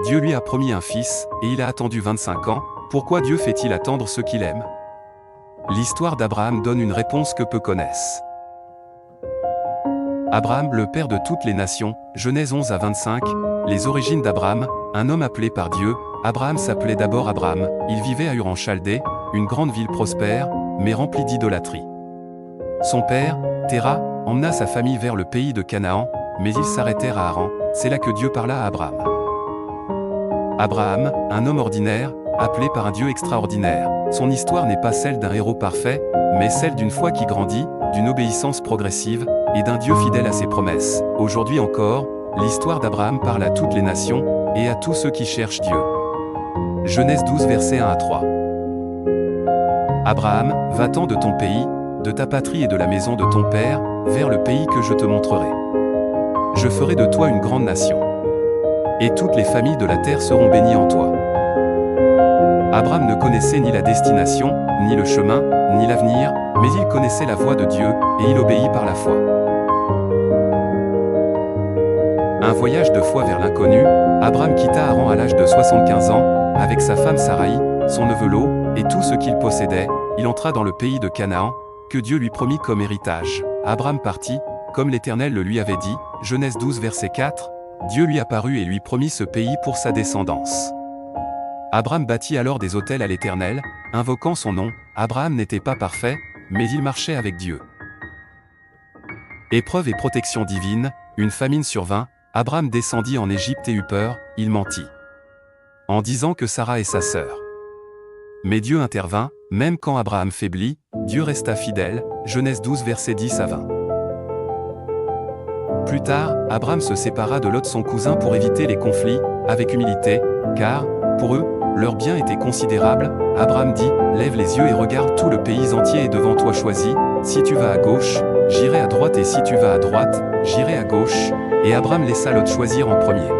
Dieu lui a promis un fils, et il a attendu 25 ans, pourquoi Dieu fait-il attendre ceux qu'il aime? L'histoire d'Abraham donne une réponse que peu connaissent. Abraham, le père de toutes les nations, Genèse 11 à 25, les origines d'Abraham, un homme appelé par Dieu. Abraham s'appelait d'abord Abraham, il vivait à Ur en Chaldée, une grande ville prospère, mais remplie d'idolâtrie. Son père, Téra, emmena sa famille vers le pays de Canaan, mais ils s'arrêtèrent à Haran, c'est là que Dieu parla à Abraham. Abraham, un homme ordinaire, appelé par un Dieu extraordinaire, son histoire n'est pas celle d'un héros parfait, mais celle d'une foi qui grandit, d'une obéissance progressive, et d'un Dieu fidèle à ses promesses. Aujourd'hui encore, l'histoire d'Abraham parle à toutes les nations, et à tous ceux qui cherchent Dieu. Genèse 12 versets 1 à 3. Abraham, va-t'en de ton pays, de ta patrie et de la maison de ton père, vers le pays que je te montrerai. Je ferai de toi une grande nation. Et toutes les familles de la terre seront bénies en toi. Abraham ne connaissait ni la destination, ni le chemin, ni l'avenir, mais il connaissait la voie de Dieu, et il obéit par la foi. Un voyage de foi vers l'inconnu, Abraham quitta Haran à l'âge de 75 ans, avec sa femme Saraï, son neveu Lot, et tout ce qu'il possédait, il entra dans le pays de Canaan, que Dieu lui promit comme héritage. Abraham partit, comme l'Éternel le lui avait dit, Genèse 12 verset 4, Dieu lui apparut et lui promit ce pays pour sa descendance. Abraham bâtit alors des autels à l'Éternel, invoquant son nom. Abraham n'était pas parfait, mais il marchait avec Dieu. Épreuve et protection divine, une famine survint, Abraham descendit en Égypte et eut peur, il mentit, en disant que Sarah est sa sœur. Mais Dieu intervint, même quand Abraham faiblit, Dieu resta fidèle, Genèse 12 versets 10 à 20. Plus tard, Abraham se sépara de Lot son cousin pour éviter les conflits, avec humilité, car, pour eux, leur bien était considérable. Abraham dit, lève les yeux et regarde, tout le pays entier est devant toi choisi, si tu vas à gauche, j'irai à droite, et si tu vas à droite, j'irai à gauche. Et Abraham laissa Lot choisir en premier.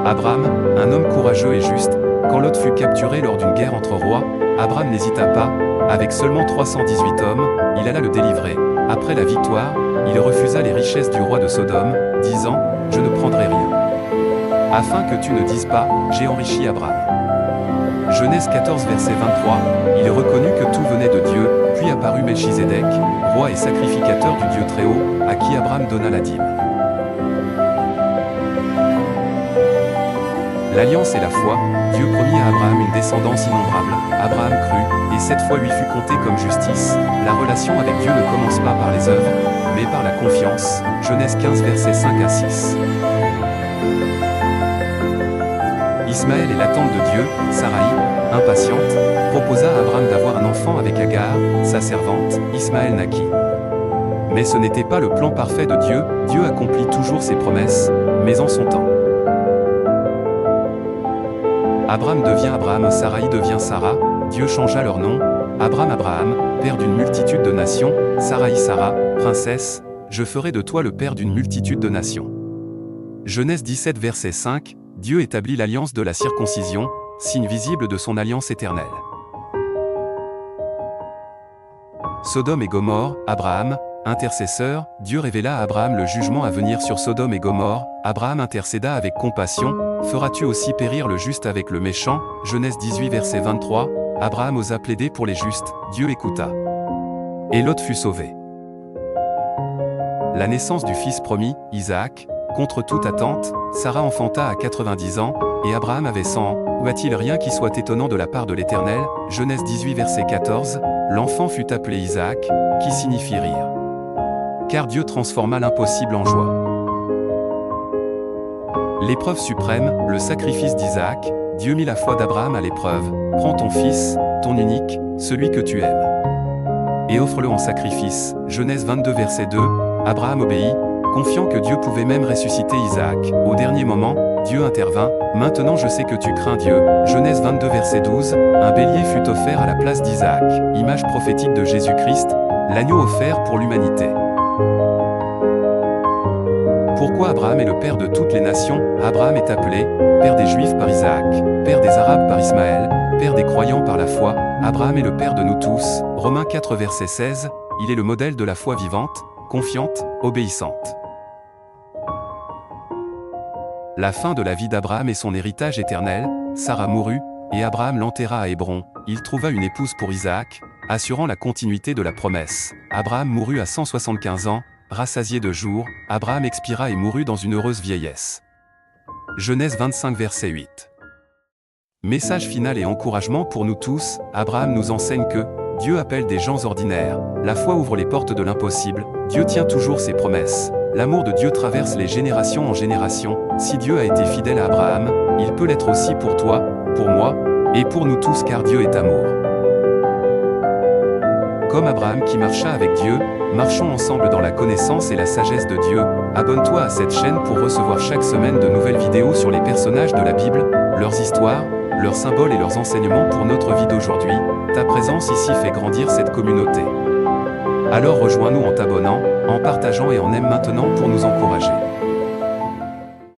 Abraham, un homme courageux et juste, quand Lot fut capturé lors d'une guerre entre rois, Abraham n'hésita pas, avec seulement 318 hommes, il alla le délivrer. Après la victoire, il refusa les richesses du roi de Sodome, disant, je ne prendrai rien. Afin que tu ne dises pas, j'ai enrichi Abraham. Genèse 14 verset 23, il reconnut que tout venait de Dieu, puis apparut Melchizedek, roi et sacrificateur du Dieu Très-Haut, à qui Abraham donna la dîme. L'alliance et la foi, Dieu promit à Abraham une descendance innombrable. Abraham crut, et cette foi lui fut comptée comme justice. La relation avec Dieu ne commence pas par les œuvres, mais par la confiance. Genèse 15 versets 5 à 6. Ismaël et l'attente de Dieu, Saraï, impatiente, proposa à Abraham d'avoir un enfant avec Agar, sa servante. Ismaël naquit. Mais ce n'était pas le plan parfait de Dieu, Dieu accomplit toujours ses promesses, mais en son temps. Abraham devient Abraham, Saraï devient Sarah, Dieu changea leur nom, Abraham, père d'une multitude de nations, Saraï, Sarah, princesse, je ferai de toi le père d'une multitude de nations. Genèse 17 verset 5, Dieu établit l'alliance de la circoncision, signe visible de son alliance éternelle. Sodome et Gomorrhe, Abraham, intercesseur, Dieu révéla à Abraham le jugement à venir sur Sodome et Gomorrhe. Abraham intercéda avec compassion, feras-tu aussi périr le juste avec le méchant? Genèse 18 verset 23, Abraham osa plaider pour les justes, Dieu écouta. Et Lot fut sauvé. La naissance du fils promis, Isaac, contre toute attente, Sarah enfanta à 90 ans, et Abraham avait 100 ans. Ou a-t-il rien qui soit étonnant de la part de l'Éternel? Genèse 18 verset 14, l'enfant fut appelé Isaac, qui signifie rire. Car Dieu transforma l'impossible en joie. L'épreuve suprême, le sacrifice d'Isaac, Dieu mit la foi d'Abraham à l'épreuve. Prends ton fils, ton unique, celui que tu aimes, et offre-le en sacrifice. Genèse 22 verset 2, Abraham obéit, confiant que Dieu pouvait même ressusciter Isaac. Au dernier moment, Dieu intervint, maintenant je sais que tu crains Dieu. Genèse 22 verset 12, un bélier fut offert à la place d'Isaac, image prophétique de Jésus-Christ, l'agneau offert pour l'humanité. Pourquoi Abraham est le père de toutes les nations? Abraham est appelé père des Juifs par Isaac, père des Arabes par Ismaël, père des croyants par la foi. Abraham est le père de nous tous. Romains 4 verset 16, il est le modèle de la foi vivante, confiante, obéissante. La fin de la vie d'Abraham et son héritage éternel, Sarah mourut, et Abraham l'enterra à Hébron. Il trouva une épouse pour Isaac, assurant la continuité de la promesse. Abraham mourut à 175 ans, rassasié de jours, Abraham expira et mourut dans une heureuse vieillesse. Genèse 25 verset 8. Message final et encouragement pour nous tous, Abraham nous enseigne que Dieu appelle des gens ordinaires. La foi ouvre les portes de l'impossible, Dieu tient toujours ses promesses. L'amour de Dieu traverse les générations en générations. Si Dieu a été fidèle à Abraham, il peut l'être aussi pour toi, pour moi, et pour nous tous car Dieu est amour. Comme Abraham qui marcha avec Dieu, marchons ensemble dans la connaissance et la sagesse de Dieu. Abonne-toi à cette chaîne pour recevoir chaque semaine de nouvelles vidéos sur les personnages de la Bible, leurs histoires, leurs symboles et leurs enseignements pour notre vie d'aujourd'hui. Ta présence ici fait grandir cette communauté. Alors rejoins-nous en t'abonnant, en partageant et en aime maintenant pour nous encourager.